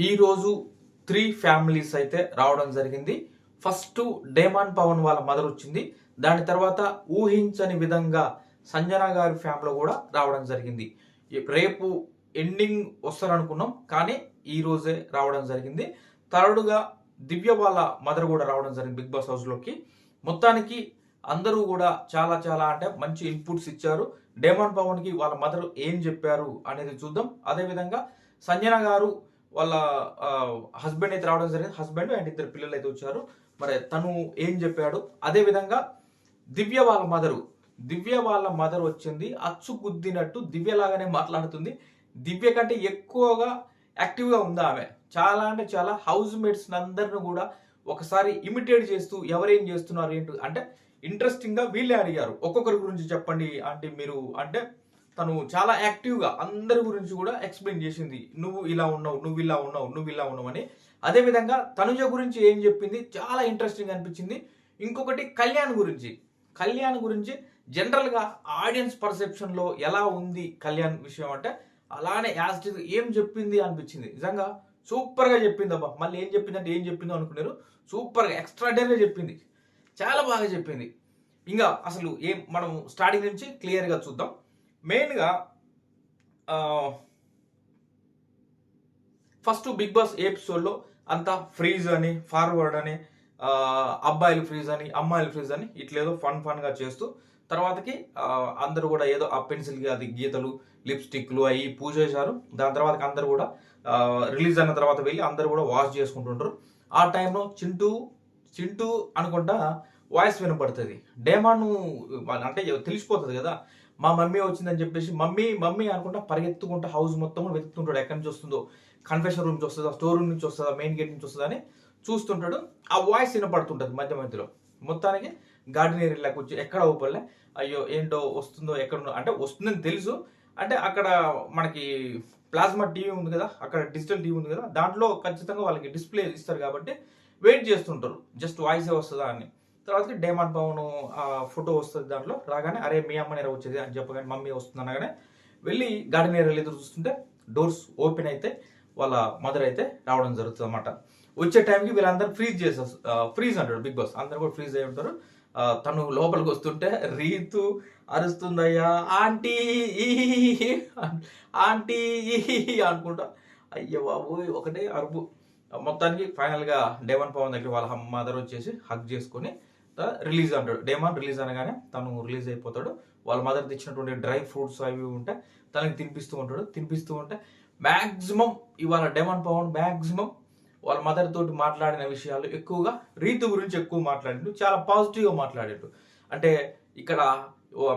ఈరోజు 3 ఫ్యామిలీస్ అయితే రావడం జరిగింది. ఫస్ట్ డేమాన్ పవన్ వాళ్ళ మదర్ వచ్చింది. దాని తర్వాత ఊహించని విధంగా సంజన గారి ఫ్యామిలీ కూడా రావడం జరిగింది. రేపు ఎండింగ్ వస్తారనుకున్నాం, కానీ ఈ రోజే రావడం జరిగింది. థర్డ్గా దివ్య వాళ్ళ మదర్ కూడా రావడం జరిగింది బిగ్ బాస్ హౌస్లోకి. మొత్తానికి అందరూ కూడా చాలా చాలా అంటే మంచి ఇన్పుట్స్ ఇచ్చారు. డేమాన్ పవన్కి వాళ్ళ మదర్ ఏం చెప్పారు అనేది చూద్దాం. అదేవిధంగా సంజన గారు వాళ్ళ హస్బెండ్ అయితే రావడం జరిగింది. హస్బెండ్ అండ్ 2 పిల్లలు అయితే వచ్చారు. మరి తను ఏం చెప్పాడు, అదే విధంగా దివ్య వాళ్ళ మదర్ వచ్చింది. అచ్చు గుద్దినట్టు దివ్య లాగానే మాట్లాడుతుంది. దివ్య కంటే ఎక్కువగా యాక్టివ్గా ఉంది ఆమె. చాలా అంటే చాలా హౌస్ మేట్స్ అందరిని కూడా ఒకసారి ఇమిటేట్ చేస్తూ ఎవరేం చేస్తున్నారు ఏంటి అంటే ఇంట్రెస్టింగ్ గా వీళ్ళే అడిగారు. ఒక్కొక్కరి గురించి చెప్పండి అంటే మీరు అంటే తను చాలా యాక్టివ్గా అందరి గురించి కూడా ఎక్స్ప్లెయిన్ చేసింది. నువ్వు ఇలా ఉన్నావు, నువ్వు ఇలా ఉన్నావు, నువ్వు ఇలా ఉన్నావు అని. అదేవిధంగా తనుజ గురించి ఏం చెప్పింది చాలా ఇంట్రెస్టింగ్ అనిపించింది. ఇంకొకటి కళ్యాణ్ గురించి జనరల్గా ఆడియన్స్ పర్సెప్షన్లో ఎలా ఉంది కళ్యాణ్ విషయం అంటే అలానే యాజ్ ఏం చెప్పింది అనిపించింది. నిజంగా సూపర్గా చెప్పింది అబ్బా. మళ్ళీ ఏం చెప్పిందంటే ఏం చెప్పిందో అనుకున్నారు. సూపర్గా ఎక్స్ట్రాడనరీగా చెప్పింది, చాలా బాగా చెప్పింది. ఇంకా అసలు ఏం మనం స్టార్టింగ్ నుంచి క్లియర్గా చూద్దాం. మెయిన్గా ఫస్ట్ బిగ్ బాస్ ఎపిసోడ్లో అంతా ఫ్రీజ్ అని ఫార్వర్డ్ అని అబ్బాయిలు ఫ్రీజ్ అని అమ్మాయిలు ఫ్రీజ్ అని ఇట్లేదో ఫన్గా చేస్తూ తర్వాతకి అందరూ కూడా ఏదో ఆ పెన్సిల్కి అది గీతలు లిప్స్టిక్లు అవి పూజ చేశారు. దాని తర్వాత అందరూ కూడా రిలీజ్ అయిన తర్వాత వెళ్ళి అందరూ కూడా వాష్ చేసుకుంటుంటారు. ఆ టైంలో చింటూ అనుకుంటా వాయిస్ వినపడుతుంది. డేమాను అంటే తెలిసిపోతుంది కదా, మా మమ్మీ వచ్చిందని చెప్పేసి మమ్మీ అనుకుంటా పరిగెత్తుకుంటా హౌస్ మొత్తం వెతుకుతుంటాడు. ఎక్కడి నుంచి వస్తుందో, కన్ఫెషన్ రూమ్ నుంచి వస్తుందా, స్టోర్ రూమ్ నుంచి వస్తుందా, మెయిన్ గేట్ నుంచి వస్తుందా అని చూస్తుంటాడు. ఆ వాయిస్ వినపడుతుంటుంది మధ్యలో. మొత్తానికి గార్డెన్ ఏరియాలోకి వచ్చి ఎక్కడ ఊపలే, అయ్యో ఏంటో వస్తుందో ఎక్కడ అంటే వస్తుందని తెలుసు. అంటే అక్కడ మనకి ప్లాస్మా టీవీ ఉంది కదా, అక్కడ డిజిటల్ టీవీ ఉంది కదా, దాంట్లో ఖచ్చితంగా వాళ్ళకి డిస్ప్లే ఇస్తారు కాబట్టి వెయిట్ చేస్తుంటారు జస్ట్ వాయిసే వస్తుందా అని. తర్వాత డేమాన్ పవన్ ఫోటో వస్తుంది, దాంట్లో రాగానే అరే మీ అమ్మ నేర వచ్చేది అని చెప్పగానే మమ్మీ వస్తుంది అనగానే వెళ్ళి గార్డెన్ ఏరియాలో ఎదురు చూస్తుంటే డోర్స్ ఓపెన్ అయితే వాళ్ళ మదర్ అయితే రావడం జరుగుతుంది అన్నమాట. వచ్చే టైంకి వీళ్ళందరూ ఫ్రీజ్ అంటాడు బిగ్ బాస్. అందరూ కూడా ఫ్రీజ్ అయి ఉంటారు. తను లోపలికి వస్తుంటే రీతు అరుస్తుందయ్యా ఆంటీ ఆంటీ అనుకుంటా. అయ్యో బాబు ఒకటే అరుపు. మొత్తానికి ఫైనల్గా డేమాన్ పవన్ దగ్గర వాళ్ళ మదర్ వచ్చేసి హగ్ చేసుకొని రిలీజ్ అంటాడు. డేమాన్ రిలీజ్ అనగానే తను రిలీజ్ అయిపోతాడు. వాళ్ళ మదర్ తెచ్చినటువంటి డ్రై ఫ్రూట్స్ అవి ఉంటే తనకి తినిపిస్తూ ఉంటే మ్యాక్సిమం ఇవాళ డేమాన్ పవన్ మ్యాక్సిమం వాళ్ళ మదర్ తోటి మాట్లాడిన విషయాలు ఎక్కువగా రీతు గురించి ఎక్కువ మాట్లాడిండు. చాలా పాజిటివ్గా మాట్లాడిండు. అంటే ఇక్కడ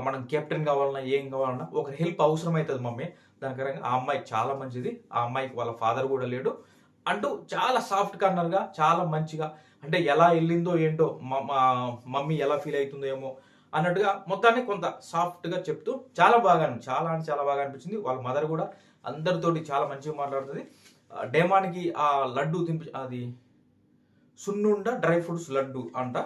మనం కెప్టెన్ కావాలన్నా ఏం కావాలన్నా ఒక హెల్ప్ అవసరం అవుతుంది మమ్మీ, దానికరంగా ఆ అమ్మాయి చాలా మంచిది, ఆ అమ్మాయికి వాళ్ళ ఫాదర్ కూడా లేడు అంటూ చాలా సాఫ్ట్ కార్నర్గా చాలా మంచిగా అంటే ఎలా వెళ్ళిందో ఏంటో మమ్మీ ఎలా ఫీల్ అవుతుందో ఏమో అన్నట్టుగా మొత్తాన్ని కొంత సాఫ్ట్గా చెప్తూ చాలా బాగా అనిపించింది. వాళ్ళ మదర్ కూడా అందరితోటి చాలా మంచిగా మాట్లాడుతుంది. డేమానికి ఆ లడ్డు అది సున్నుండ డ్రై ఫ్రూట్స్ లడ్డు అంట.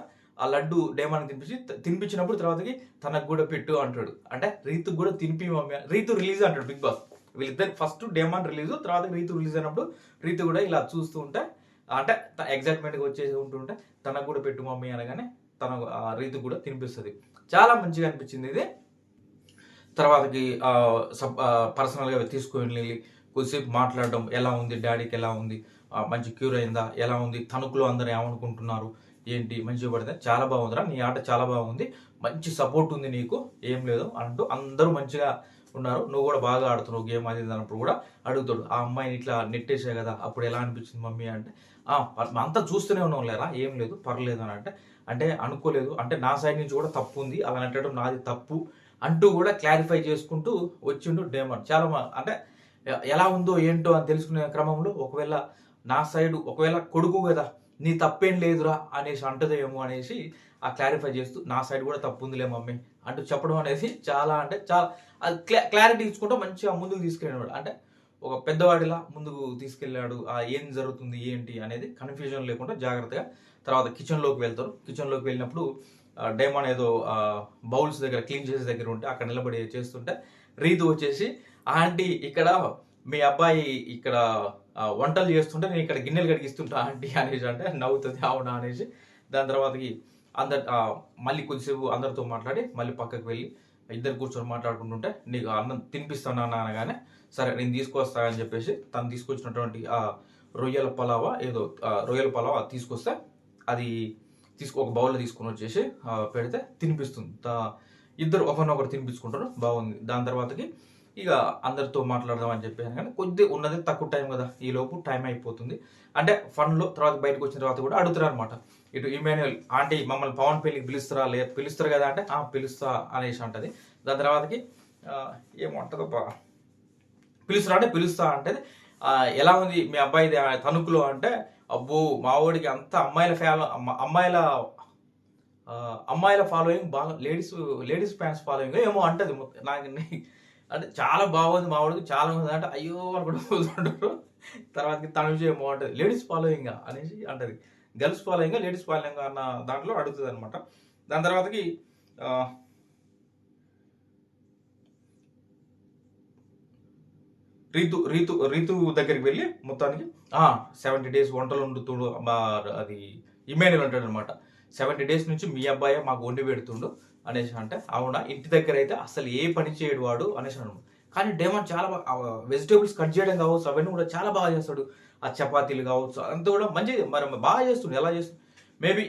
ఆ లడ్డు డేమానికి తినిపించినప్పుడు తర్వాతకి తనకు కూడా పెట్టు అంటాడు. అంటే రీతుకు కూడా తినిపి మమ్మీ, రీతు రిలీజ్ అంటాడు బిగ్ బాస్. వీళ్ళిద్దరు ఫస్ట్ డేమాన్ రిలీజ్, తర్వాత రీతు రిలీజ్ అయినప్పుడు రీతు కూడా ఇలా చూస్తూ ఉంటే అంటే ఎగ్జైట్మెంట్గా వచ్చేసి ఉంటుంటే తనకు కూడా పెట్టు మమ్మీ అనగానే తన రీతు కూడా తినిపిస్తుంది. చాలా మంచిగా అనిపించింది ఇది. తర్వాతకి పర్సనల్గా తీసుకొని కొద్దిసేపు మాట్లాడడం, ఎలా ఉంది డాడీకి, ఎలా ఉంది, మంచి క్యూర్ అయిందా, ఎలా ఉంది, తణుకులో అందరూ ఏమనుకుంటున్నారు ఏంటి, మంచిగా పడితే చాలా బాగుందిరా, నీ ఆట చాలా బాగుంది, మంచి సపోర్ట్ ఉంది నీకు, ఏం లేదు అంటూ అందరూ మంచిగా ఉన్నారు, నువ్వు కూడా బాగా ఆడుతున్నావు గేమ్ అది అన్నప్పుడు కూడా అడుగుతాడు. ఆ అమ్మాయిని ఇట్లా నెట్టేసే కదా అప్పుడు ఎలా అనిపించింది మమ్మీ అంటే అంతా చూస్తూనే ఉన్నాం లేరా, ఏం లేదు పర్లేదు అని అంటే అనుకోలేదు, అంటే నా సైడ్ నుంచి కూడా తప్పు ఉంది, అలా నెట్టడం నాది తప్పు అంటూ కూడా క్లారిఫై చేసుకుంటూ వచ్చిండు డేమాన్. చాలా అంటే ఎలా ఉందో ఏంటో అని తెలుసుకునే క్రమంలో ఒకవేళ నా సైడు ఒకవేళ కొడుకు కదా నీ తప్పేం లేదురా అనేసి అంటదేమో అనేసి ఆ క్లారిఫై చేస్తూ నా సైడ్ కూడా తప్పు ఉందిలే మమ్మీ అంటూ చెప్పడం అనేది చాలా అంటే చాలా అది క్లారిటీ ఇచ్చుకుంటూ మంచిగా ముందుకు తీసుకెళ్ళినాడు. అంటే ఒక పెద్దవాడిలా ముందుకు తీసుకెళ్ళాడు. ఏం జరుగుతుంది ఏంటి అనేది కన్ఫ్యూజన్ లేకుండా జాగ్రత్తగా. తర్వాత కిచెన్లోకి వెళ్ళినప్పుడు డేమాన్ ఏదో బౌల్స్ దగ్గర క్లీన్ చేసే దగ్గర ఉంటే అక్కడ నిలబడి చేస్తుంటే రీతు వచ్చేసి ఆంటీ ఇక్కడ మీ అబ్బాయి ఇక్కడ వంటలు చేస్తుంటే నేను ఇక్కడ గిన్నెలు కడిగిస్తుంటా ఆంటీ అనేసి అంటే నవ్వుతుంది, అవునా అనేసి. దాని తర్వాతకి మళ్ళీ కొద్దిసేపు అందరితో మాట్లాడి మళ్ళీ పక్కకు వెళ్ళి ఇద్దరు కూర్చొని మాట్లాడుకుంటుంటే నీకు అన్నం తినిపిస్తాను అన్న అనగానే సరే నేను తీసుకొస్తా అని చెప్పేసి తను తీసుకొచ్చినటువంటి రొయ్యల పలావా రొయ్యల పలావా తీసుకొస్తే అది ఒక బౌల్లో తీసుకొని వచ్చేసి పెడితే తినిపిస్తుంది. ఇద్దరు ఒకరినొకరు తినిపించుకుంటారు, బాగుంది. దాని తర్వాతకి ఇక అందరితో మాట్లాడదాం అని చెప్పాను, కానీ కొద్ది ఉన్నది తక్కువ టైం కదా, ఈ లోపు టైం అయిపోతుంది. అంటే ఫన్లో తర్వాత బయటకు వచ్చిన తర్వాత కూడా అడుగుతారు అనమాట, ఇటు ఇమాన్యుయల్ ఆంటీ మమ్మల్ని పవన్ పెళ్ళికి పిలుస్తారా, లేదా పిలుస్తారు కదా అంటే పిలుస్తా అనేసి అంటది. దాని తర్వాతకి ఏమంటుందో పిలుస్తారా అంటే పిలుస్తా అంటే ఎలా ఉంది మీ అబ్బాయిది తణుకులో అంటే, అబ్బో మా వాడికి అంతా అమ్మాయిల ఫాలోయింగ్ బాగా, లేడీస్ ఫ్యాన్స్ ఫాలోయింగ్ ఏమో అంటది. నాకు అంటే చాలా బాగుంది మా వాడికి, చాలా ఉంది అంటే అయ్యో అని కూడా పోతుంటారు. తర్వాతకి తనుజ ఏమో అంటది లేడీస్ ఫాలోయింగ్ అనేసి అంటది. గర్ల్స్ ఫాలోయింగ్ లేడీస్ ఫాలోయింగ్ అన్న దాంట్లో అడుగుతుంది అనమాట. దాని తర్వాతకి రీతు దగ్గరికి వెళ్ళి మొత్తానికి 70 days వంటలు వండుతుడు అది ఇమాన్యుయల్ అంటాడు అనమాట. 70 days నుంచి మీ అబ్బాయి మాకు వండి పెడుతుండు అనేసి అంటే, అవునా ఇంటి దగ్గర అయితే అసలు ఏ పని చేయడు వాడు అనేసి అన్నాడు. కానీ డేమాన్ చాలా బాగా వెజిటేబుల్స్ కట్ చేయడం కావచ్చు అవన్నీ కూడా చాలా బాగా చేస్తాడు. ఆ చపాతీలు కావచ్చు అంతా కూడా మంచిది, మరి బాగా చేస్తుండు. ఎలా చేస్తుంది మేబీ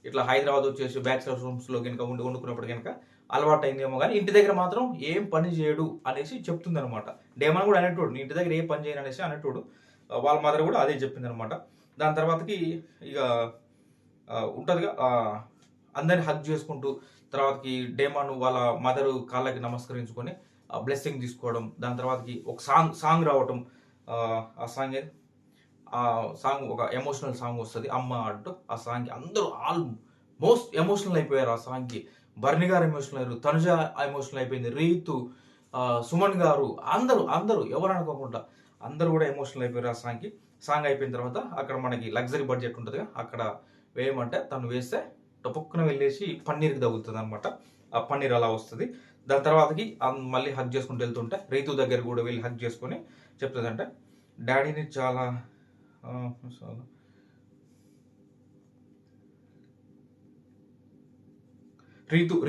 ఇట్లా హైదరాబాద్ వచ్చేసి బ్యాచిలర్ రూమ్స్లో కనుక వండుకున్నప్పుడు కనుక అలవాటు అయిందేమో, కానీ ఇంటి దగ్గర మాత్రం ఏం పని చేయడు అనేసి చెప్తుంది అనమాట. డేమాన్ కూడా అనేటోడు నీ ఇంటి దగ్గర ఏ పని చేయను అనేసి అనేటోడు. వాళ్ళ మదర్ కూడా అదే చెప్పింది అనమాట. దాని తర్వాతకి ఇక ఉంటుందిగా అందరిని హగ్ చేసుకుంటూ తర్వాతకి డేమాన్ వాళ్ళ మదరు కాళ్ళకి నమస్కరించుకొని బ్లెస్సింగ్ తీసుకోవడం. దాని తర్వాతకి ఒక సాంగ్ రావటం. ఆ సాంగ్ ఒక ఎమోషనల్ సాంగ్ వస్తుంది అమ్మ అంటూ. ఆ సాంగ్కి అందరూ ఆల్మోస్ట్ ఎమోషనల్ అయిపోయారు. ఆ సాంగ్కి బర్ని గారు ఎమోషనల్ అయ్యారు, తనుజ ఎమోషనల్ అయిపోయింది, రీతు, సుమన్ గారు, అందరూ ఎవరు అనుకోకుండా అందరూ కూడా ఎమోషనల్ అయిపోయారు ఆ సాంగ్కి. సాంగ్ అయిపోయిన తర్వాత అక్కడ మనకి లగ్జరీ బడ్జెట్ ఉంటుంది, అక్కడ వేయమంటే తను వేస్తే టొపక్కున వెళ్ళేసి పన్నీర్కి తగులుతుంది అనమాట. ఆ పన్నీర్ అలా వస్తుంది. దాని తర్వాతకి మళ్ళీ హగ్ చేసుకుంటూ వెళ్తుంటే రీతు దగ్గర కూడా వెళ్ళి హగ్ చేసుకొని చెప్తుంది అంటే, డాడీని చాలా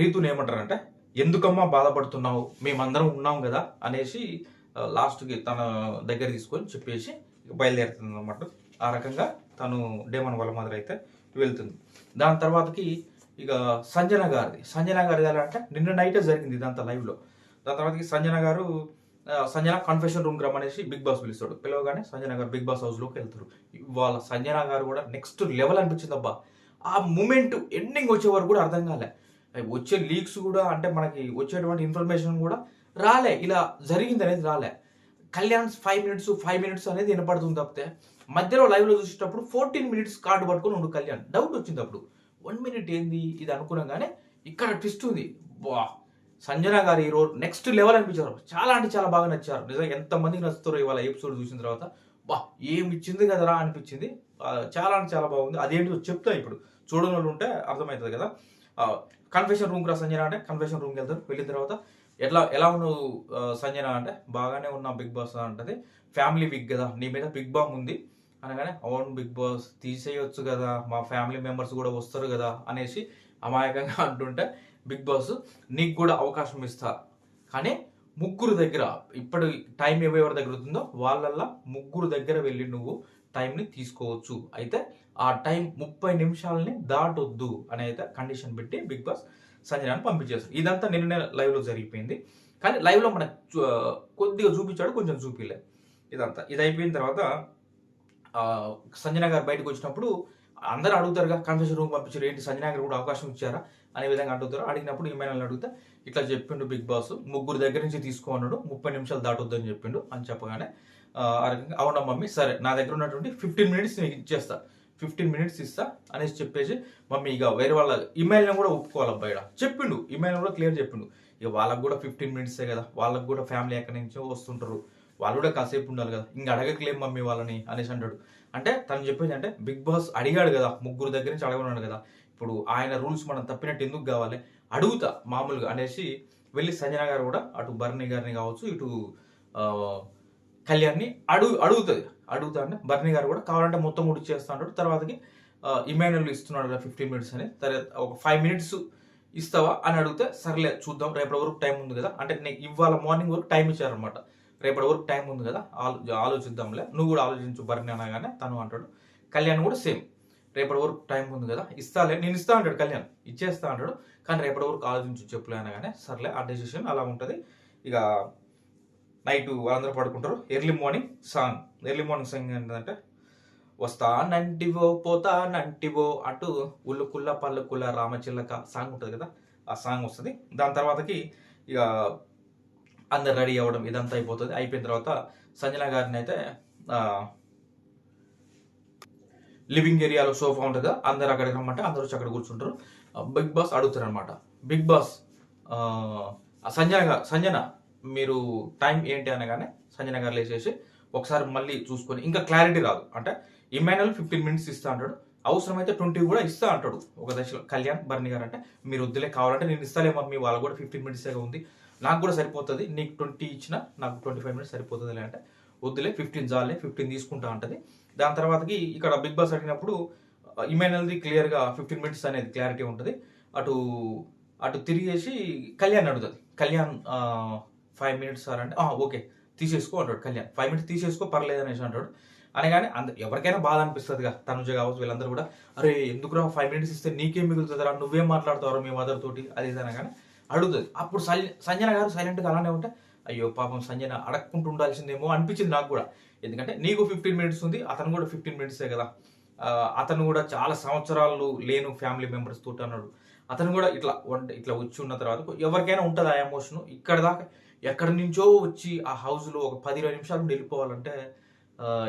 రీతుని ఏమంటారంటే, ఎందుకమ్మా బాధపడుతున్నావు, మేమందరం ఉన్నాం కదా అనేసి లాస్ట్కి తన దగ్గర తీసుకొని చెప్పేసి బయలుదేరుతుంది అనమాట. ఆ రకంగా తను డేమాన్ వాళ్ళ మదర్ అయితే వెళ్తుంది. దాని తర్వాతకి ఇక సంజన గారిది ఎలా అంటే నిన్న నైటే జరిగింది ఇదంతా లైవ్లో. దాని తర్వాతకి సంజన కన్ఫెషన్ రూమ్కి రమ్మనేసి బిగ్ బాస్ పిలుస్తాడు. పిలవగానే సంజన గారు బిగ్ బాస్ హౌస్లోకి వెళ్తారు. వాళ్ళ సంజన గారు కూడా నెక్స్ట్ లెవెల్ అనిపించింది అబ్బా. ఆ మూమెంట్ ఎండింగ్ వచ్చే వరకు కూడా అర్థం కాలే. వచ్చే లీక్స్ కూడా అంటే మనకి వచ్చేటువంటి ఇన్ఫర్మేషన్ కూడా రాలే, ఇలా జరిగింది అనేది రాలే. కళ్యాణ్ 5 minutes అనేది వినపడుతుంది తప్పితే మధ్యలో లైవ్లో చూసేటప్పుడు 14 minutes కార్డు పట్టుకొని ఉండు కళ్యాణ్. డౌట్ వచ్చింది అప్పుడు 1 minute ఏంది ఇది అనుకున్నాగానే ఇక్కడ ట్విస్ట్ ఉంది. బా సంజన గారు ఈ రోజు నెక్స్ట్ లెవెల్ అనిపించారు. చాలా అంటే చాలా బాగా నచ్చారు. నిజంగా ఎంతమందికి నచ్చుతారో ఇవాళ ఎపిసోడ్ చూసిన తర్వాత బా ఏమి ఇచ్చింది కదరా అనిపించింది. చాలా అంటే చాలా బాగుంది. అదేంటో చెప్తా ఇప్పుడు చూడని వాళ్ళు ఉంటే అర్థమవుతుంది కదా. కన్ఫెషన్ రూమ్కి రా సంజన అంటే కన్ఫెషన్ రూమ్కి వెళ్తారు. వెళ్ళిన తర్వాత ఎలా ఉన్నావు సంజన అంటే బాగానే ఉన్నా బిగ్ బాస్ అంటది. ఫ్యామిలీ వీక్ కదా నీ మీద బిగ్ బామ్ ఉంది అనగానే, అవును బిగ్ బాస్ తీసేయొచ్చు కదా మా ఫ్యామిలీ మెంబర్స్ కూడా వస్తారు కదా అనేసి అమాయకంగా అంటుంటే, బిగ్ బాస్ నీకు కూడా అవకాశం ఇస్తా, కానీ ముగ్గురు దగ్గర ఇప్పుడు టైం ఎవరి దగ్గర ఉంటుందో వాళ్ళల్లా ముగ్గురు దగ్గర వెళ్ళి నువ్వు టైంని తీసుకోవచ్చు, అయితే ఆ టైం 30 నిమిషాలని దాటొద్దు అని అయితే కండిషన్ పెట్టి బిగ్ బాస్ సంజనాన్ని పంపించేస్తారు. ఇదంతా నిన్న లైవ్లో జరిగిపోయింది. కానీ లైవ్లో మనకు కొద్దిగా చూపించాడు, కొంచెం చూపిలే. ఇది అయిపోయిన తర్వాత సంజన గారు బయటకు వచ్చినప్పుడు అందరూ అడుగుతారుగా కన్ఫెషన్ రూమ్ పంపించారు ఏంటి సంజన గారు కూడా అవకాశం ఇచ్చారా అనే విధంగా అడుగుతారు. అడిగినప్పుడు ఈమెయిల్ అడిగితే ఇట్లా చెప్పిండు బిగ్ బాస్ ముగ్గురు దగ్గర నుంచి తీసుకో అన్నాడు, 30 నిమిషాలు దాటొద్దు అని చెప్పిండు అని చెప్పగానే అవునా మమ్మీ సరే నా దగ్గర ఉన్నటువంటి 15 minutes నేను ఇచ్చేస్తా, 15 minutes ఇస్తా అనేసి చెప్పేసి మమ్మీ ఇక వేరే వాళ్ళ ఈమెయిల్ని కూడా ఒప్పుకోవాలి అబ్బాయి చెప్పిండు, ఈమెయిల్ కూడా క్లియర్ చెప్పిండు. ఇక వాళ్ళకు కూడా 15 minutes కదా, వాళ్ళకు కూడా ఫ్యామిలీ ఎక్కడి నుంచో వస్తుంటారు, వాళ్ళు కూడా కాసేపు ఉండాలి కదా, ఇంక అడగట్లేం మమ్మీ వాళ్ళని అనేసి అంటాడు. అంటే తను చెప్పేది అంటే బిగ్ బాస్ అడిగాడు కదా, ముగ్గురు దగ్గర నుంచి అడగనున్నాడు కదా, ఇప్పుడు ఆయన రూల్స్ మనం తప్పినట్టు ఎందుకు కావాలి, అడుగుతా మామూలుగా అనేసి వెళ్ళి సంజన గారు కూడా అటు బర్ని గారిని కావచ్చు ఇటు కళ్యాణ్ని అడుగుతుంది. అడుగుతా అంటే బర్నీ గారు కూడా కావాలంటే మొత్తం కూడా ఇచ్చేస్తా అంటాడు. తర్వాతకి ఇమాన్యుల్ ఇస్తున్నాడు కదా 15 minutes అని, తర్వాత ఒక 5 minutes ఇస్తావా అని అడిగితే సర్లే చూద్దాం, రేపటి వరకు టైం ఉంది కదా అంటే ఇవాళ మార్నింగ్ వరకు టైం ఇచ్చారనమాట. రేపటి వరకు టైం ఉంది కదా ఆలోచిద్దాంలే, నువ్వు కూడా ఆలోచించు బర్నీ అనగానే తను అంటాడు. కళ్యాణ్ కూడా సేమ్, రేపటి వరకు టైం ఉంది కదా ఇస్తాలే, నేను ఇస్తా అంటాడు కళ్యాణ్, ఇచ్చేస్తా అంటాడు. కానీ రేపటి వరకు ఆలోచించు చెప్పులే అనగానే సర్లే ఆ డెసిషన్ అలా ఉంటుంది. ఇక నైట్ వాళ్ళందరూ పడుకుంటారు. ఎర్లీ మార్నింగ్ సాంగ్ ఏంటంటే వస్తానంటివో పోతానంటివో అంటూ ఉల్లుకుల్ల పల్లుకుల్ల రామచిల్లక సాంగ్ ఉంటుంది కదా, ఆ సాంగ్ వస్తుంది. దాని తర్వాతకి ఇక అందరు రెడీ అవ్వడం ఇదంతా అయిపోతుంది. అయిపోయిన తర్వాత సంజన గారిని అయితే లివింగ్ ఏరియాలో సోఫా ఉంటుంది కదా, అందరు అక్కడికి రమ్మంటే అందరూ వచ్చి అక్కడ కూర్చుంటారు. బిగ్ బాస్ అడుగుతారు అనమాట, బిగ్ బాస్ సంజన మీరు టైం ఏంటి అనగానే సంజన గారు లేచేసి ఒకసారి మళ్ళీ చూసుకొని, ఇంకా క్లారిటీ రాదు అంటే ఇమాన్యుల్ 15 minutes ఇస్తా అంటాడు, అవసరమైతే 20 కూడా ఇస్తా అంటాడు ఒక దశలో. కళ్యాణ్ బర్నీ గారు అంటే మీరు వద్దులే, కావాలంటే నేను ఇస్తాలే మమ్మీ, వాళ్ళు కూడా 15 minutes ఉంది, నాకు కూడా సరిపోతుంది, నీకు 20 ఇచ్చినా నాకు 25 minutes సరిపోతుంది అంటే వద్దులే 15 చాలే 15 తీసుకుంటా అంటది. దాని తర్వాతకి ఇక్కడ బిగ్ బాస్ అడిగినప్పుడు ఇమాన్యుల్ది క్లియర్గా 15 minutes అనేది క్లారిటీ ఉంటుంది. అటు తిరిగేసి కళ్యాణ్ అడుగుతుంది. కళ్యాణ్ 5 minutes సార్ అంటే ఓకే తీసేసుకో అంటాడు కళ్యాణ్. 5 minutes తీసేసుకో పర్లేదు అనేసి అంటాడు. అనగానే ఎవరికైనా బాధ అనిపిస్తుందిగా, తనుజ కావచ్చు వీళ్ళందరూ కూడా, అరే ఎందుకురా 5 minutes ఇస్తే నీకేం మిగులుతుందిరా, నువ్వేం మాట్లాడతావు మీ మదర్ తోటి అది ఇది అనగానే అడుగుతుంది. అప్పుడు సంజన గారు సైలెంట్గా అలానే ఉంటే అయ్యో పాపం సంజన అడగకుండా ఉండాల్సిందేమో అనిపించింది నాకు కూడా. ఎందుకంటే నీకు 15 minutes ఉంది, అతను కూడా 15 minutes కదా, అతను కూడా చాలా సంవత్సరాలు లేను ఫ్యామిలీ మెంబర్స్ తోటి అన్నాడు. అతను కూడా ఇట్లా వచ్చి ఉన్న తర్వాత ఎవరికైనా ఉంటుంది ఆ ఎమోషన్. ఇక్కడ దాకా ఎక్కడి నుంచో వచ్చి ఆ హౌస్లో ఒక 10-20 నిమిషాలు వెళ్ళిపోవాలంటే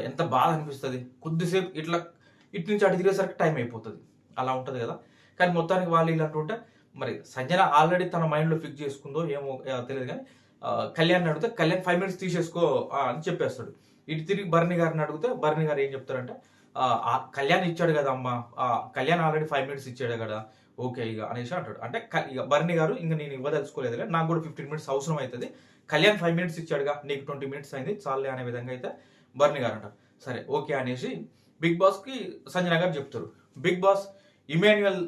ఎంత బాధ అనిపిస్తుంది. కొద్దిసేపు ఇటు నుంచి అటు తిరిగేసరికి టైం అయిపోతుంది, అలా ఉంటుంది కదా. కానీ మొత్తానికి వాళ్ళు ఇలా అంటుంటే మరి సంజన ఆల్రెడీ తన మైండ్లో ఫిక్స్ చేసుకుందో ఏమో తెలియదు. కానీ కళ్యాణ్ అడిగితే కళ్యాణ్ 5 minutes తీసేసుకో అని చెప్పేస్తాడు. ఇటు తిరిగి బర్నీ గారిని అడిగితే బర్నీ గారు ఏం చెప్తారంటే కళ్యాణ్ ఇచ్చాడు కదా అమ్మ, కళ్యాణ్ ఆల్రెడీ 5 minutes ఇచ్చాడు కదా ఓకే ఇక అనేసి అంటాడు. అంటే ఇక బర్నీ గారు ఇంకా నేను ఇవ్వదలుచుకోలేదులే, నాకు కూడా 15 minutes అవసరం అవుతుంది, కళ్యాణ్ 5 minutes ఇచ్చాడుగా, నీకు 20 minutes అయింది చాలే అనే విధంగా అయితే బర్నీ గారు అంటారు. సరే ఓకే అనేసి బిగ్ బాస్కి సంజన గారు చెప్తారు. బిగ్ బాస్ ఇమాన్యుల్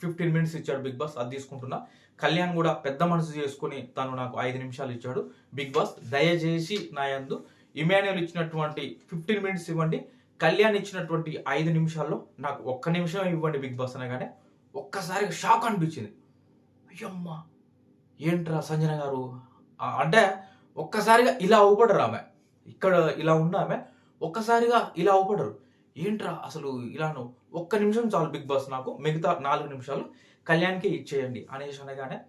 15 minutes ఇచ్చాడు బిగ్ బాస్, అది తీసుకుంటున్నా. కళ్యాణ్ కూడా పెద్ద మనసు చేసుకుని తను నాకు 5 నిమిషాలు ఇచ్చాడు. బిగ్ బాస్ దయచేసి నా యందు ఇమాన్యుల్ ఇచ్చినటువంటి 15 minutes ఇవ్వండి, కళ్యాణ్ ఇచ్చినటువంటి 5 నిమిషాల్లో నాకు 1 నిమిషం ఇవ్వండి బిగ్ బాస్ అనగానే ఒక్కసారిగా షాక్ అనిపించింది. అయ్యమ్మా ఏంట్రా సంజన గారు అంటే ఒక్కసారిగా ఇలా అవుపడరు ఆమె, ఇక్కడ ఇలా ఉన్న ఆమె ఒక్కసారిగా ఇలా అవుపడరు. ఏంట్రా అసలు ఇలాను 1 నిమిషం చాలు బిగ్ బాస్, నాకు మిగతా 4 నిమిషాలు కళ్యాణ్కి ఇచ్చేయండి అనేసి అనగానే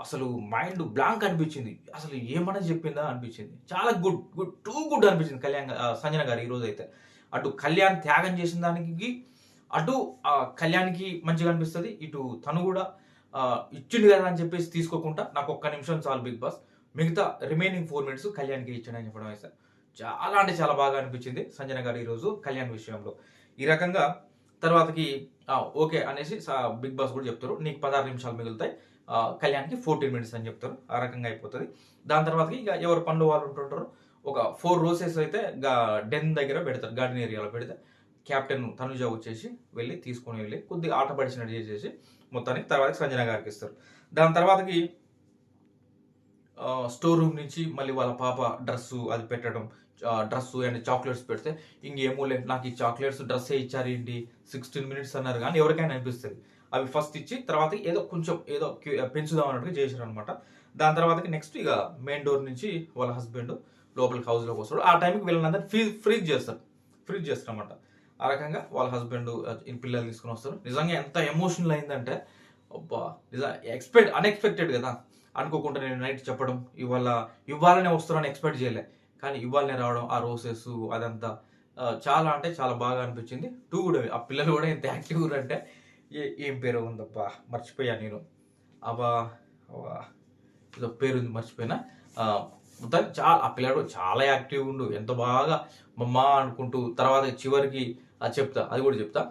అసలు మైండ్ బ్లాంక్ అనిపించింది. అసలు ఏమన్నా చెప్పిందా అనిపించింది. చాలా టూ గుడ్ అనిపించింది సంజన గారు ఈరోజు అయితే. అటు కళ్యాణ్ త్యాగం చేసిన దానికి అటు కళ్యాణ్కి మంచిగా అనిపిస్తుంది, ఇటు తను కూడా ఇచ్చిండు కదా అని చెప్పేసి తీసుకోకుండా నాకు 1 నిమిషం చాలు బిగ్ బాస్, మిగతా రిమైనింగ్ 4 minutes కళ్యాణ్కి ఇచ్చాడని చెప్పడం అయితే చాలా అంటే చాలా బాగా అనిపించింది సంజన గారు ఈరోజు కళ్యాణ్ విషయంలో. ఈ రకంగా తర్వాతకి ఓకే అనేసి బిగ్ బాస్ కూడా చెప్తారు, నీకు 16 నిమిషాలు మిగులుతాయి, కళ్యాణ్కి 14 minutes అని చెప్తారు. ఆ రకంగా అయిపోతుంది. దాని తర్వాతకి ఇక ఎవరు పనులు వాళ్ళు ఉంటుంటారు. ఒక 4 roses అయితే డెన్ దగ్గర పెడతారు, గార్డెన్ ఏరియాలో పెడితే కెప్టెన్ తనుజ వచ్చేసి వెళ్ళి తీసుకొని వెళ్ళి కొద్దిగా ఆట పడిచినట్టు చేసేసి మొత్తానికి తర్వాత సంజన గారికి ఇస్తారు. దాని తర్వాతకి స్టోర్ రూమ్ నుంచి మళ్ళీ వాళ్ళ పాప డ్రెస్సు అది పెట్టడం, డ్రెస్సు అండ్ చాక్లెట్స్ పెడితే ఇంకేమో లేదు నాకు ఈ చాక్లెట్స్ డ్రెస్సే ఇచ్చారు ఏంటి 16 minutes అన్నారు కానీ ఎవరికైనా అనిపిస్తుంది. అవి ఫస్ట్ ఇచ్చి తర్వాత ఏదో పెంచుదాం అన్నట్టుగా చేశారు అనమాట. దాని తర్వాతకి నెక్స్ట్ ఇక మెయిన్ డోర్ నుంచి వాళ్ళ హస్బెండ్ లోపలికి హౌస్లోకి వస్తాడు. ఆ టైంకి వీళ్ళందరూ ఫ్రీజ్ చేస్తారు అనమాట. ఆ రకంగా వాళ్ళ హస్బెండ్ పిల్లలు తీసుకుని వస్తారు. నిజంగా ఎంత ఎమోషనల్ అయిందంటే అన్ఎక్స్పెక్టెడ్ కదా, అనుకోకుండా నేను నైట్ చెప్పడం ఇవ్వాలనే వస్తారని ఎక్స్పెక్ట్ చేయలే, కానీ ఇవ్వాలనే రావడం, ఆ రోసెస్ అదంతా చాలా అంటే చాలా బాగా అనిపించింది. కూడా ఆ పిల్లలు కూడా ఎంత యాక్టివ్ అంటే ఏం పేరు ఉందబ్బా మర్చిపోయా నేను, ఏదో పేరు ఉంది మర్చిపోయినా. మొత్తం ఆ పిల్లడు చాలా యాక్టివ్ ఉండు, ఎంత బాగా మమ్మా అనుకుంటూ తర్వాత చివరికి అది కూడా చెప్తా.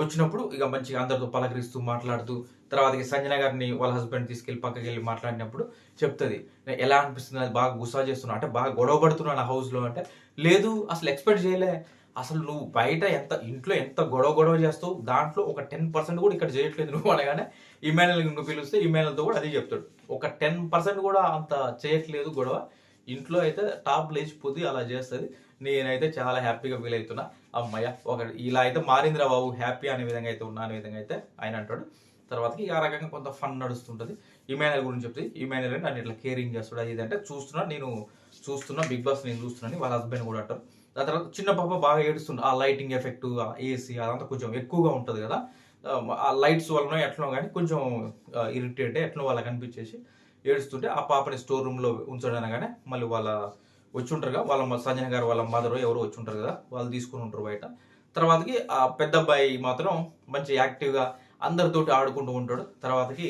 వచ్చినప్పుడు ఇక మంచిగా అందరితో పలకరిస్తూ మాట్లాడుతూ తర్వాతకి సంజన గారిని వాళ్ళ హస్బెండ్ తీసుకెళ్ళి పక్కకి వెళ్ళి మాట్లాడినప్పుడు చెప్తుంది ఎలా అనిపిస్తుంది, అది బాగా గుసా చేస్తున్నా అంటే బాగా గొడవ పడుతున్నాను ఆ హౌస్లో అంటే, లేదు అసలు ఎక్స్పెక్ట్ చేయలే, అసలు నువ్వు బయట ఇంట్లో ఎంత గొడవ చేస్తావు, దాంట్లో ఒక 10% కూడా ఇక్కడ చేయట్లేదు నువ్వు అనగానే ఈమెయిల్ నువ్వు పిలిస్తే ఈమెయిల్తో కూడా అదే చెప్తాడు, ఒక 10% కూడా అంత చేయట్లేదు గొడవ, ఇంట్లో అయితే టాప్ లేచిపోద్ది అలా చేస్తుంది, నేనైతే చాలా హ్యాపీగా ఫీల్ అవుతున్నా, అమ్మయ్య ఒక ఇలా అయితే మారిందిరా బాబు, హ్యాపీ అనే విధంగా అయితే ఉన్నా అనే విధంగా అయితే ఆయన అంటాడు. తర్వాతకి ఆ రకంగా కొంత ఫన్ నడుస్తుంటుంది. ఈమెయిల్ గురించి చెప్తే ఈమెయిల్ నన్ను ఇట్లా కేరింగ్ చేస్తాడు అది అంటే చూస్తున్నా బిగ్ బాస్ నేను చూస్తున్నాను వాళ్ళ హస్బెండ్ కూడా అంటారు. దాని తర్వాత చిన్న పాప బాగా ఏడుస్తుంది, ఆ లైటింగ్ ఎఫెక్ట్, ఆ ఏసీ అదంతా కొంచెం ఎక్కువగా ఉంటుంది కదా, ఆ లైట్స్ వలన ఎట్లా కానీ కొంచెం ఇరిటేట్ ఎట్లా వాళ్ళకి అనిపించేసి ఏడుస్తుంటే ఆ పాపని స్టోర్ రూమ్లో ఉంచడం అనగానే మళ్ళీ వాళ్ళ వచ్చి ఉంటారుగా వాళ్ళ సంజన గారు వాళ్ళ మదర్ ఎవరు వచ్చి ఉంటారు కదా, వాళ్ళు తీసుకుని ఉంటారు బయట. తర్వాతకి ఆ పెద్ద అబ్బాయి మాత్రం మంచి యాక్టివ్గా అందరితోటి ఆడుకుంటూ ఉంటాడు. తర్వాతకి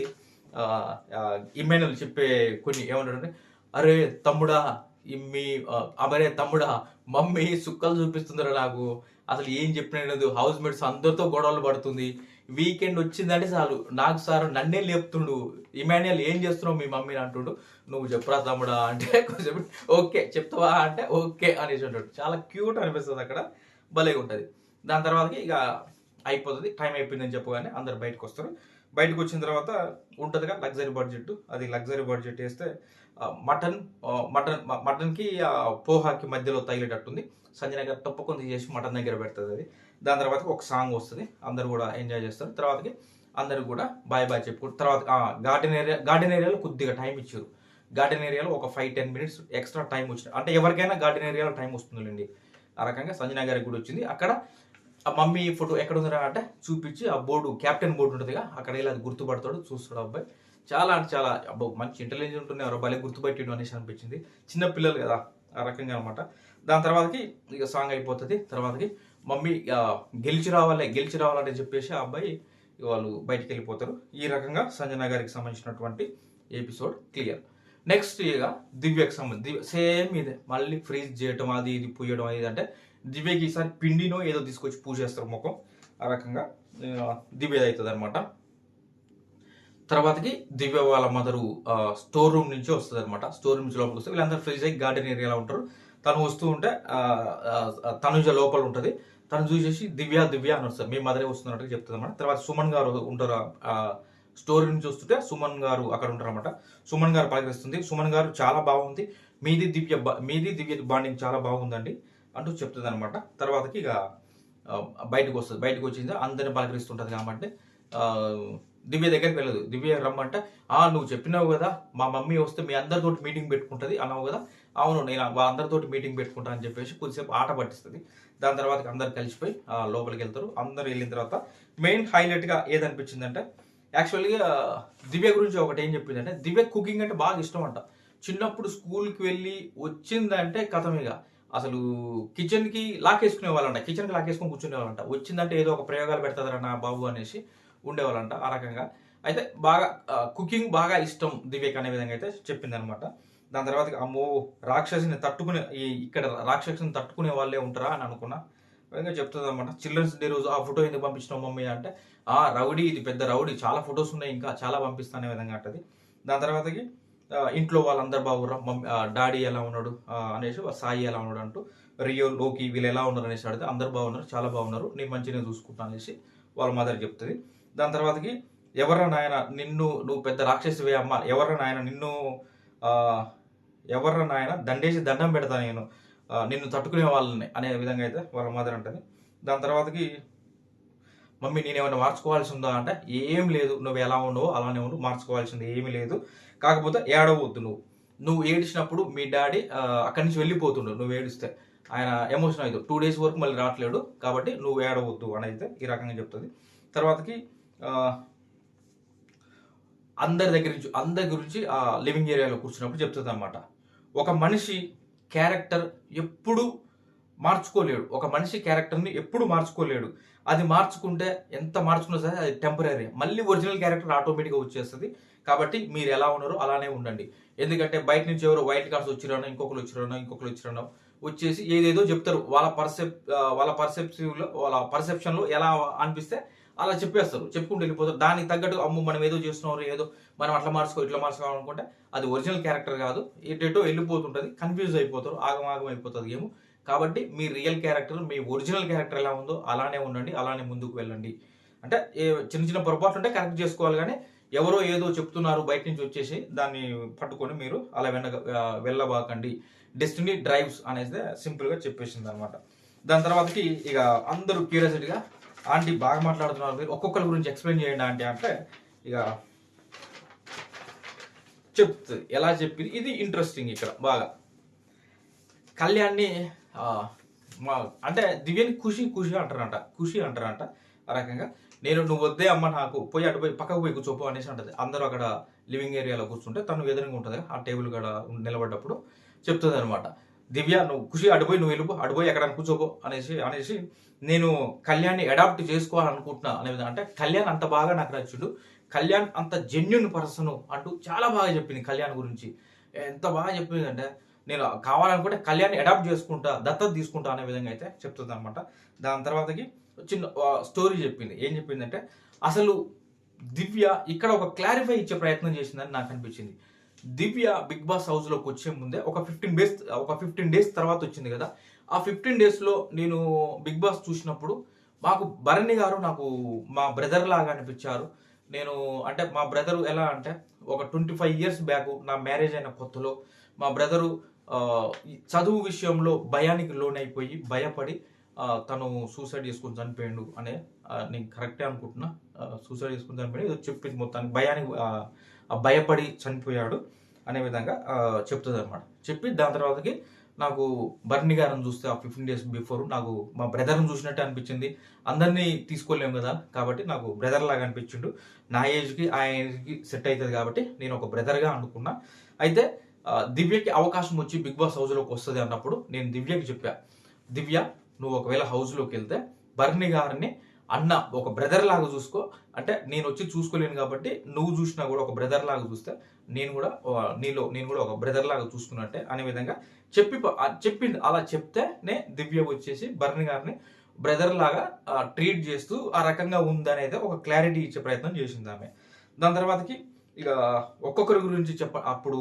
ఇమ్మాన్యుల్ చెప్పే కొన్ని ఏమంటాడంటే, అరే తమ్ముడా మీ అమరే తమ్ముడా మమ్మీ సుక్కలు చూపిస్తుందిరా నాకు, అసలు ఏం చెప్పినది హౌస్ మేట్స్ అందరితో గొడవలు పడుతుంది, వీకెండ్ వచ్చిందంటే చాలు నాకు సార్ నన్నే లేపుతుండు, ఇమాన్యుయల్ ఏం చేస్తున్నావు మీ మమ్మీని అంటుండు, నువ్వు చెప్పరా తమ్ముడా అంటే కొంచెం ఓకే చెప్తావా అంటే ఓకే అనేసి ఉంటాడు. చాలా క్యూట్ అనిపిస్తుంది అక్కడ, భలేగా ఉంటుంది. దాని తర్వాతకి ఇక అయిపోతుంది, టైం అయిపోయిందని చెప్పగానే అందరు బయటకు వస్తారు. బయటకు వచ్చిన తర్వాత ఉంటుందిగా లగ్జరీ బడ్జెట్, అది లగ్జరీ బడ్జెట్ వేస్తే మటన్కి పోహాకి మధ్యలో తగిలేటట్టుంది. సంజన గారు తప్పకుండా తీసేసి మటన్ దగ్గర పెడుతుంది అది. దాని తర్వాత ఒక సాంగ్ వస్తుంది, అందరు కూడా ఎంజాయ్ చేస్తారు. తర్వాతకి అందరు కూడా బాయ్ చెప్పుకుంటారు. తర్వాత గార్డెన్ ఏరియాలో కొద్దిగా టైం ఇచ్చారు, గార్డెన్ ఏరియాలో ఒక 5-10 మినిట్స్ ఎక్స్ట్రా టైం వచ్చింది, అంటే ఎవరికైనా గార్డెన్ ఏరియాలో టైం వస్తుందండి. ఆ రకంగా సంజన గారికి కూడా వచ్చింది. అక్కడ ఆ మమ్మీ ఫోటో ఎక్కడ ఉందిరా అంటే చూపించి ఆ బోర్డు క్యాప్టెన్ బోర్డు ఉంటుందిగా అక్కడ వెళ్ళి అది గుర్తుపడతాడు, చూస్తాడు అబ్బాయి. చాలా అంటే చాలా అబ్బో మంచి ఇంటెలిజెంట్ ఉంటుంది, ఎవరో భలే గుర్తుపెట్టిడు అనేసి అనిపించింది, చిన్న పిల్లలు కదా ఆ రకంగా అనమాట. దాని తర్వాతకి ఇక సాంగ్ అయిపోతుంది. తర్వాతకి మమ్మీ గెలిచి రావాలని చెప్పేసి ఆ అబ్బాయి వాళ్ళు బయటికి వెళ్ళిపోతారు. ఈ రకంగా సంజన గారికి సంబంధించినటువంటి ఎపిసోడ్ క్లియర్. నెక్స్ట్ ఇక దివ్యకి సంబంధించి సేమ్ ఇదే, మళ్ళీ ఫ్రీజ్ చేయటం అది ఇది పూయడం అది అంటే దివ్యకి ఈసారి పిండినో ఏదో తీసుకొచ్చి పూజ చేస్తారు ముఖం, ఆ రకంగా దివ్యది అవుతుంది అనమాట. తర్వాతకి దివ్య వాళ్ళ మదరు స్టోర్ రూమ్ నుంచి వస్తుంది అనమాట. స్టోర్ రూమ్ నుంచి లోపలికి వస్తే వీళ్ళందరూ ఫ్రీజ్ అయ్యి గార్డెన్ ఏరియాలో ఉంటారు. తను వస్తూ ఉంటే తనుజ లోపల ఉంటుంది, తను చూసేసి దివ్య అని వస్తారు, మీ మదరే వస్తున్నట్టు చెప్తుంది అనమాట. తర్వాత సుమన్ గారు ఉంటారు, స్టోర్ నుంచి వస్తుంటే సుమన్ గారు అక్కడ ఉంటారు అనమాట. సుమన్ గారు పలకరిస్తుంది, సుమన్ గారు చాలా బాగుంది, మీది దివ్య బాండింగ్ చాలా బాగుందండి అంటూ చెప్తుంది అనమాట. తర్వాతకి ఇక బయటకు వస్తుంది, బయటకు వచ్చింది అందరిని పలకరిస్తుంటుంది కాబట్టి దివ్య దగ్గరికి వెళ్ళదు. దివ్య రమ్మంటే నువ్వు చెప్పినావు కదా మా మమ్మీ వస్తే మీ అందరితోటి మీటింగ్ పెట్టుకుంటుంది అన్నావు కదా, అవును నేను అందరితోటి మీటింగ్ పెట్టుకుంటా అని చెప్పేసి కొద్దిసేపు ఆట పట్టిస్తుంది. దాని తర్వాత అందరు కలిసిపోయి లోపలికి వెళ్తారు. అందరు వెళ్ళిన తర్వాత మెయిన్ హైలైట్గా ఏదనిపించిందంటే, యాక్చువల్గా దివ్య గురించి ఒకటి ఏం చెప్పిందంటే, దివ్య కుకింగ్ అంటే బాగా ఇష్టం అంట. చిన్నప్పుడు స్కూల్కి వెళ్ళి వచ్చిందంటే కథమిగా అసలు కిచెన్కి లాకేసుకునే వాళ్ళంట, కిచెన్కి లాకేసుకొని కూర్చునే వాళ్ళంట, వచ్చిందంటే ఏదో ఒక ప్రయోగాలు పెడతారా నా బాబు అనేసి ఉండేవాళ్ళంట. ఆ రకంగా అయితే బాగా కుకింగ్ బాగా ఇష్టం దివ్యకి అనే విధంగా అయితే చెప్పింది అనమాట. దాని తర్వాత అమ్మో రాక్షసిని తట్టుకునే ఇక్కడ రాక్షసిని తట్టుకునే వాళ్ళే ఉంటారా అని అనుకున్నా. విధంగా చెప్తుంది అనమాట. చిల్డ్రన్స్ డే రోజు ఆ ఫోటో ఎందుకు పంపించినావు మమ్మీ అంటే, రౌడీ ఇది పెద్ద రౌడీ, చాలా ఫొటోస్ ఉన్నాయి ఇంకా చాలా పంపిస్తానే విధంగా అంటది. దాని తర్వాతకి ఇంట్లో వాళ్ళందరు బాగుర్రా, మమ్మీ డాడీ ఎలా ఉన్నాడు అనేసి, సాయి ఎలా ఉన్నాడు అంటూ, రియో లోకి వీళ్ళు ఎలా ఉన్నారు అనేసి అడితే అందరు బాగున్నారు, చాలా బాగున్నారు, నేను మంచిగా చూసుకుంటాను అనేసి వాళ్ళ మదర్ చెప్తుంది. దాని తర్వాతకి ఎవర్రా నాయన నువ్వు పెద్ద రాక్షసివే అమ్మ, ఎవర్రా నాయన దండేసి దండం పెడతా నేను నిన్ను తట్టుకునే వాళ్ళని అనే విధంగా అయితే వాళ్ళ మదర్ అంటది. దాని తర్వాతకి మమ్మీ నేనేమైనా మార్చుకోవాల్సి ఉందా అంటే, ఏం లేదు, నువ్వు ఎలా ఉండవో అలానే ఉండు, మార్చుకోవాల్సింది ఏమీ లేదు, కాకపోతే ఏడవద్దు, నువ్వు ఏడిచినప్పుడు మీ డాడీ అక్కడి నుంచి వెళ్ళిపోతుండు, నువ్వు ఏడిస్తే ఆయన ఎమోషన్ అవుతాడు, 2 days వరకు మళ్ళీ రావట్లేడు, కాబట్టి నువ్వు ఏడవద్దు అని అయితే ఈ రకంగా చెప్తుంది. తర్వాతకి అందరి గురించి లివింగ్ ఏరియాలో కూర్చున్నప్పుడు చెప్తుంది అనమాట. ఒక మనిషి క్యారెక్టర్ ఎప్పుడు మార్చుకోలేడు, ఒక మనిషి క్యారెక్టర్ని ఎప్పుడు మార్చుకోలేడు, అది మార్చుకుంటే ఎంత మార్చుకున్నా సరే అది టెంపరీ, మళ్ళీ ఒరిజినల్ క్యారెక్టర్ ఆటోమేటిక్గా వచ్చేస్తుంది. కాబట్టి మీరు ఎలా ఉన్నారో అలానే ఉండండి. ఎందుకంటే బయట నుంచి ఎవరో వైల్డ్ కార్డ్స్ వచ్చిరానో ఇంకొకరు వచ్చిరానో వచ్చేసి ఏదేదో చెప్తారు. వాళ్ళ పర్సెప్షన్లో ఎలా అనిపిస్తే అలా చెప్పేస్తారు, చెప్పుకుంటూ వెళ్ళిపోతారు. దానికి తగ్గట్టు అమ్ము మనం ఏదో చేస్తున్నాం, ఏదో మనం అట్లా మార్చుకో ఇట్లా మార్చుకోవాలనుకుంటే అది ఒరిజినల్ క్యారెక్టర్ కాదు, ఎటేటో వెళ్ళిపోతుంటుంది, కన్ఫ్యూజ్ అయిపోతారు, ఆగమాగం అయిపోతుంది గేమ్. కాబట్టి మీ రియల్ క్యారెక్టర్, మీ ఒరిజినల్ క్యారెక్టర్ ఎలా ఉందో అలానే ఉండండి, అలానే ముందుకు వెళ్ళండి. అంటే చిన్న చిన్న పొరపాట్లు ఉంటే కరెక్ట్ చేసుకోవాలి, కానీ ఎవరో ఏదో చెప్తున్నారు బయట నుంచి వచ్చేసి దాన్ని పట్టుకొని మీరు అలా వెళ్ళబాకండి. డెస్టినీ డ్రైవ్స్ అనేది సింపుల్గా చెప్పేసింది అనమాట. దాని తర్వాతకి ఇక అందరూ క్యూరియాసిటీగా ఆంటీ బాగా మాట్లాడుతున్నారు, మీరు ఒక్కొక్కరి గురించి ఎక్స్ప్లెయిన్ చేయండి ఆంటీ అంటే ఇక చెప్తుంది. ఎలా చెప్పింది ఇది ఇంట్రెస్టింగ్. ఇక్కడ బాగా కళ్యాణ్ని అంటే దివ్యని ఖుషి అంటారంట ఆ రకంగా. నువ్వు వద్దే అమ్మ, నాకు పోయి అటు పోయి పక్కకు పోయి కూర్చోపో అనేసి అంటది. అందరూ అక్కడ లివింగ్ ఏరియాలో కూర్చుంటే తను ఎదురుగా ఉంటుంది, ఆ టేబుల్ కాడ నిలబడ్డప్పుడు చెప్తుంది అనమాట. దివ్య నువ్వు ఖుషి అడిపోయి నువ్వు వెళ్ళిపో, అడిపోయి ఎక్కడ కూర్చోపో అనేసి నేను కళ్యాణ్ని అడాప్ట్ చేసుకోవాలనుకుంటున్నా అనే విధంగా. అంటే కళ్యాణ్ అంత బాగా నాకు నచ్చుడు, కళ్యాణ్ అంత జెన్యున్ పర్సన్ అంటూ చాలా బాగా చెప్పింది కళ్యాణ్ గురించి. ఎంత బాగా చెప్పింది అంటే నేను కావాలనుకుంటే కళ్యాణ్ని అడాప్ట్ చేసుకుంటా, దత్తత తీసుకుంటా అనే విధంగా అయితే చెప్తుంది అనమాట. దాని తర్వాతకి చిన్న స్టోరీ చెప్పింది. ఏం చెప్పిందంటే అసలు దివ్య ఇక్కడ ఒక క్లారిఫై ఇచ్చే ప్రయత్నం చేసిందని నాకు అనిపించింది. దివ్య బిగ్ బాస్ హౌస్లోకి వచ్చే ముందే ఒక 15 డేస్ తర్వాత వచ్చింది కదా. ఆ 15 డేస్లో నేను బిగ్ బాస్ చూసినప్పుడు మాకు భరణి గారు నాకు మా బ్రదర్ లాగా అనిపించారు. అంటే మా బ్రదరు ఎలా అంటే ఒక 25 ఇయర్స్ బ్యాక్ నా మ్యారేజ్ అయిన కొత్తలో మా బ్రదరు చదువు విషయంలో భయానికి లోనైపోయి భయపడి తను సూసైడ్ చేసుకుని చనిపోయాడు అనే నేను కరెక్టే అనుకుంటున్నా. సూసైడ్ చేసుకుని చనిపోయాడు ఏదో చెప్పింది, మొత్తానికి భయానికి భయపడి చనిపోయాడు అనే విధంగా చెప్తుంది అనమాట. చెప్పి దాని తర్వాతకి నాకు బర్ని గారిని చూస్తే ఆ 15 డేస్ బిఫోర్ నాకు మా బ్రదర్ని చూసినట్టే అనిపించింది. అందరినీ తీసుకోలేము కదా, కాబట్టి నాకు బ్రదర్ లాగా అనిపించిండు. నా ఏజ్కి ఆ ఏజ్కి సెట్ అవుతుంది కాబట్టి నేను ఒక బ్రదర్గా అనుకున్నా. అయితే దివ్యకి అవకాశం వచ్చి బిగ్ బాస్ హౌస్లోకి వస్తుంది అన్నప్పుడు నేను దివ్యకి చెప్పా, దివ్య నువ్వు ఒకవేళ హౌస్లోకి వెళ్తే బర్ని గారిని అన్న ఒక బ్రదర్ లాగా చూసుకో. అంటే నేను వచ్చి చూసుకోలేను కాబట్టి నువ్వు చూసినా కూడా ఒక బ్రదర్ లాగా చూస్తే నేను కూడా ఒక బ్రదర్ లాగా చూసుకున్నట్టే అనే విధంగా చెప్పింది. అలా చెప్తేనే దివ్య వచ్చేసి బర్ని గారిని బ్రదర్ లాగా ట్రీట్ చేస్తూ ఆ రకంగా ఉందనేది ఒక క్లారిటీ ఇచ్చే ప్రయత్నం చేసింది ఆమె. దాని తర్వాతకి ఇక ఒక్కొక్కరి గురించి అప్పుడు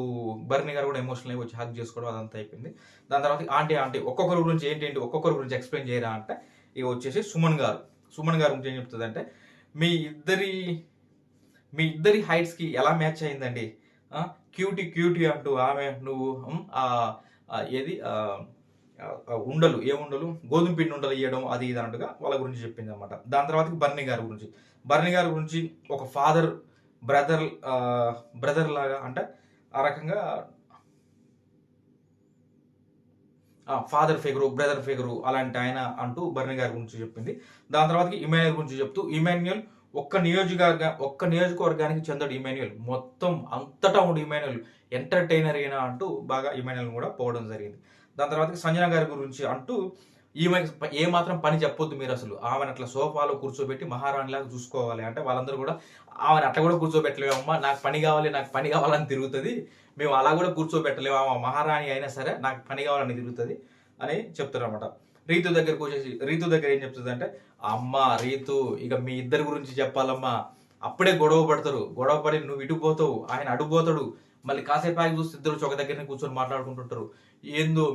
బర్ని గారు కూడా ఎమోషనల్ అయి వచ్చి హక్ చేసుకోవడం అదంతా అయిపోయింది. దాని తర్వాత ఆంటీ ఒక్కొక్కరి గురించి ఒక్కొక్కరి గురించి ఎక్స్ప్లెయిన్ చేయరా అంటే ఇక వచ్చేసి సుమన్ గారు గురించి ఏం చెప్తుంది అంటే మీ ఇద్దరి హైట్స్కి ఎలా మ్యాచ్ అయిందండి, క్యూటీ అంటూ ఆమె నువ్వు ఏది ఏ ఉండలు గోధుమ పిండి ఉండలు ఇవ్వడం అది ఇది అన్నట్టుగా వాళ్ళ గురించి చెప్పింది అనమాట. దాని తర్వాత బర్ని గారి గురించి ఒక బ్రదర్ లాగా అంటే ఆ రకంగా ఫాదర్ ఫిగరు బ్రదర్ ఫిగరు అలాంటి ఆయన అంటూ బర్ని గారి గురించి చెప్పింది. దాని తర్వాతకి ఇమాన్యుయల్ గురించి చెప్తూ ఇమాన్యుయల్ ఒక్క నియోజకవర్గానికి చెందడు ఇమాన్యుయల్, మొత్తం అంతటా ఉండి ఇమాన్యుయల్ ఎంటర్టైనర్ అయినా అంటూ బాగా ఇమాన్యుయల్ కూడా పోవడం జరిగింది. దాని తర్వాత సంజన గారి గురించి అంటూ ఈమె ఏమాత్రం పని చెప్పొద్దు మీరు, అసలు ఆమెను అట్లా సోఫాలో కూర్చోబెట్టి మహారాణిలాగా చూసుకోవాలి అంటే వాళ్ళందరూ కూడా ఆమెను అట్లా కూడా కూర్చోబెట్టలేమమ్మా, నాకు పని కావాలని తిరుగుతుంది, మేము అలా కూడా కూర్చోబెట్టలేము, ఆమె మహారాణి అయినా సరే నాకు పని కావాలని తిరుగుతుంది అని చెప్తారు అనమాట. రీతు దగ్గర ఏం చెప్తుంది అంటే అమ్మ రీతు ఇక మీ ఇద్దరి గురించి చెప్పాలమ్మా, అప్పుడే గొడవ పడి నువ్వు ఇటు పోతావు ఆయన అడుగుపోతాడు, మళ్ళీ కాసేపు ఆగి చూస్తే ఇద్దరు ఒక దగ్గరనే కూర్చొని మాట్లాడుకుంటుంటారు,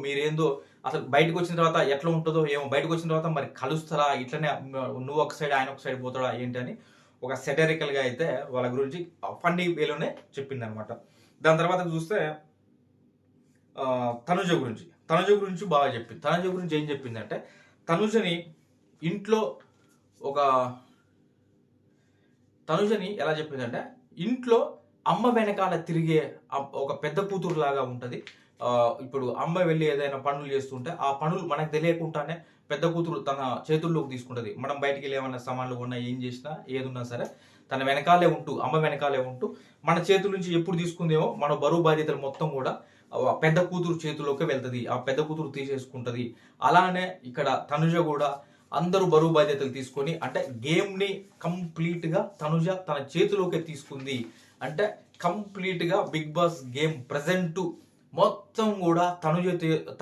మీరేందో అసలు బయటకు వచ్చిన తర్వాత ఎట్లా ఉంటుందో ఏమో, బయటకు వచ్చిన తర్వాత మరి కలుస్తారా ఇట్లనే నువ్వు ఒక సైడ్ ఆయన ఒక సైడ్ పోతాడా ఏంటి అని ఒక సెటరికల్గా అయితే వాళ్ళ గురించి ఫన్నీ వేలోనే చెప్పింది అనమాట. దాని తర్వాత చూస్తే తనుజ గురించి బాగా చెప్పింది. తనుజ గురించి ఏం చెప్పిందంటే తనుజని ఎలా చెప్పిందంటే ఇంట్లో అమ్మ వెనకాల తిరిగే ఒక పెద్ద కూతురు లాగా ఉంటుంది. ఇప్పుడు అమ్మ వెళ్ళి ఏదైనా పనులు చేస్తుంటే ఆ పనులు మనకు తెలియకుండానే పెద్ద కూతురు తన చేతుల్లోకి తీసుకుంటుంది. మనం బయటికి వెళ్ళి ఏమైనా సామాన్లు ఉన్నా ఏం చేసినా ఏదున్నా సరే తన వెనకాలే ఉంటూ అమ్మ వెనకాలే ఉంటూ మన చేతుల నుంచి ఎప్పుడు తీసుకుందేమో మన బరువు బాధ్యతలు మొత్తం కూడా పెద్ద కూతురు చేతిలోకి వెళ్తుంది, ఆ పెద్ద కూతురు తీసేసుకుంటుంది. అలానే ఇక్కడ తనుజ కూడా అందరూ బరువు బాధ్యతలు తీసుకొని అంటే గేమ్ని కంప్లీట్గా తనుజ తన చేతిలోకి తీసుకుంది. అంటే కంప్లీట్గా బిగ్ బాస్ గేమ్ ప్రజెంట్ మొత్తం కూడా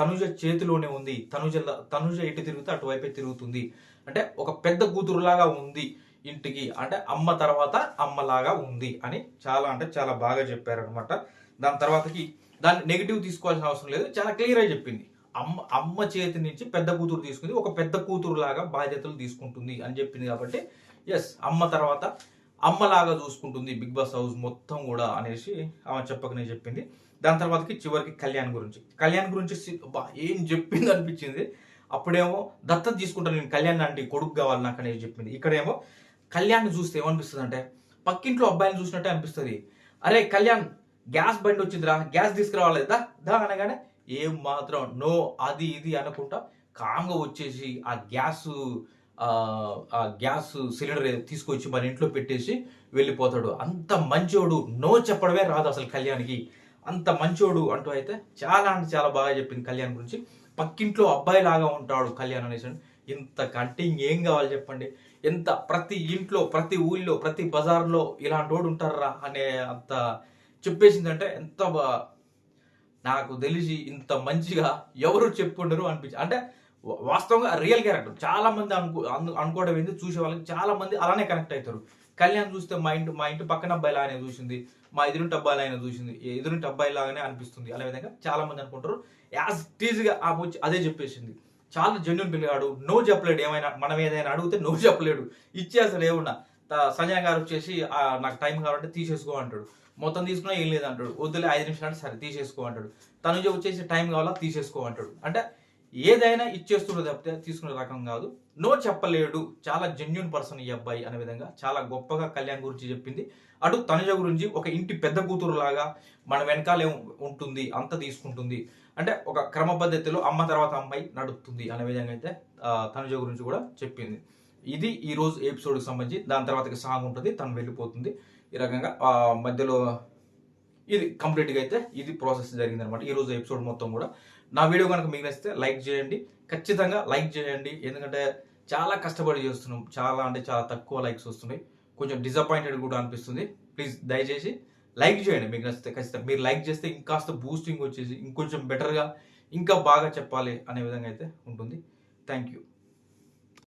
తనుజ చేతిలోనే ఉంది. తనుజ ఎటు తిరిగితే అటువైపే తిరుగుతుంది. అంటే ఒక పెద్ద కూతురులాగా ఉంది ఇంటికి, అంటే అమ్మ తర్వాత అమ్మలాగా ఉంది అని చాలా అంటే చాలా బాగా చెప్పారనమాట. దాని తర్వాతకి దాన్ని నెగిటివ్ తీసుకోవాల్సిన అవసరం లేదు, చాలా క్లియర్గా చెప్పింది. అమ్మ చేతి నుంచి పెద్ద కూతురు తీసుకుంది, ఒక పెద్ద కూతురు లాగా బాధ్యతలు తీసుకుంటుంది అని చెప్పింది. కాబట్టి ఎస్, అమ్మ తర్వాత అమ్మలాగా చూసుకుంటుంది బిగ్ బాస్ హౌస్ మొత్తం కూడా అనేసి ఆమె చెప్పకనే చెప్పింది. దాని తర్వాతకి చివరికి కళ్యాణ్ గురించి ఏం చెప్పింది అనిపించింది. అప్పుడేమో దత్తత తీసుకుంటాను నేను, కళ్యాణ్ లాంటి కొడుకు కావాలి నాకు అనేది చెప్పింది. ఇక్కడేమో కళ్యాణ్ చూస్తే ఏమనిపిస్తుంది అంటే పక్కింట్లో అబ్బాయిని చూసినట్టే అనిపిస్తుంది. అరే కళ్యాణ్, గ్యాస్ బండి వచ్చిందిరా, గ్యాస్ తీసుకురావాలి దా అనగానే ఏం మాత్రం నో అది ఇది అనుకుంటా కాంగా వచ్చేసి ఆ గ్యాస్ సిలిండర్ తీసుకొచ్చి మన ఇంట్లో పెట్టేసి వెళ్ళిపోతాడు. అంత మంచోడు, నో చెప్పడమే రాదు అసలు కళ్యాణ్కి. అంత మంచోడు అంటూ అయితే చాలా అంటే చాలా బాగా చెప్పింది కళ్యాణ్ గురించి. పక్కింట్లో అబ్బాయి లాగా ఉంటాడు కళ్యాణ్ అనేసి. ఇంత కంటింగ్ ఏం కావాలి చెప్పండి. ఎంత ప్రతి ఇంట్లో, ప్రతి ఊళ్ళో, ప్రతి బజార్లో ఇలాంటి వాడు ఉంటారా అనే అంత చెప్పేసిందంటే ఎంత నాకు తెలిసి ఇంత మంచిగా ఎవరు చెప్పుండరు అనిపించి. అంటే వాస్తవంగా రియల్ క్యారెక్టర్. చాలా మంది అనుకోవడం ఏంది, చూసే వాళ్ళకి చాలా మంది అలానే కనెక్ట్ అవుతారు. కళ్యాణ్ చూస్తే మా ఇంటి పక్కన అబ్బాయి లాగానే చూసింది, మా ఎదురింటి అబ్బాయి లాగానే చూసింది, ఎదురింటి అబ్బాయి లాగానే అనిపిస్తుంది అనే విధంగా చాలా మంది అనుకుంటారు. యాజ్ టీజ్గా అదే చెప్పేసింది. చాలా జెన్యున్ పిల్లగాడు, నో చెప్పలేడు. ఏమైనా మనం ఏదైనా అడిగితే నో చెప్పలేడు, ఇచ్చేస్తాడు. ఏమన్నా సంజయ్ గారు వచ్చేసి నాకు టైం కావాలంటే తీసేసుకో అంటాడు, మొత్తం తీసుకున్నా ఏం లేదు అంటాడు. వద్దులే 5 నిమిషాలు అంటే సరే తీసేసుకో అంటాడు. తనుజ వచ్చేసి టైం కావాలా తీసేసుకో అంటాడు. అంటే ఏదైనా ఇచ్చేస్తుండే తప్పితే తీసుకునే రకం కాదు. నో చెప్పలేడు, చాలా జెన్యున్ పర్సన్ ఈ అబ్బాయి అనే విధంగా చాలా గొప్పగా కళ్యాణ్ గురించి చెప్పింది. అటు తనుజ గురించి ఒక ఇంటి పెద్ద కూతురు లాగా మన వెనకాలే ఉంటుంది, అంత తీసుకుంటుంది. అంటే ఒక క్రమ పద్ధతిలో అమ్మ తర్వాత అమ్మాయి నడుపుతుంది అనే విధంగా అయితే తనుజ గురించి కూడా చెప్పింది. ఇది ఈ రోజు ఎపిసోడ్కి సంబంధించి. దాని తర్వాత సాంగ్ ఉంటుంది, తను వెళ్ళిపోతుంది. ఈ రకంగా మధ్యలో ఇది కంప్లీట్గా అయితే ఇది ప్రాసెస్ జరిగింది అనమాట ఈ రోజు ఎపిసోడ్ మొత్తం కూడా. నా వీడియో కనుక మీకు నచ్చితే లైక్ చేయండి, ఖచ్చితంగా లైక్ చేయండి. ఎందుకంటే చాలా కష్టపడి చేస్తున్నాం, చాలా అంటే చాలా తక్కువ లైక్స్ వస్తున్నాయి, కొంచెం డిసప్పాయింటెడ్ కూడా అనిపిస్తుంది. ప్లీజ్ దయచేసి లైక్ చేయండి మీకు నచ్చితే. ఖచ్చితంగా మీరు లైక్ చేస్తే ఇంకాస్త బూస్టింగ్ వచ్చేసి ఇంకొంచెం బెటర్గా ఇంకా బాగా చెప్పాలి అనే విధంగా అయితే ఉంటుంది. Thank you.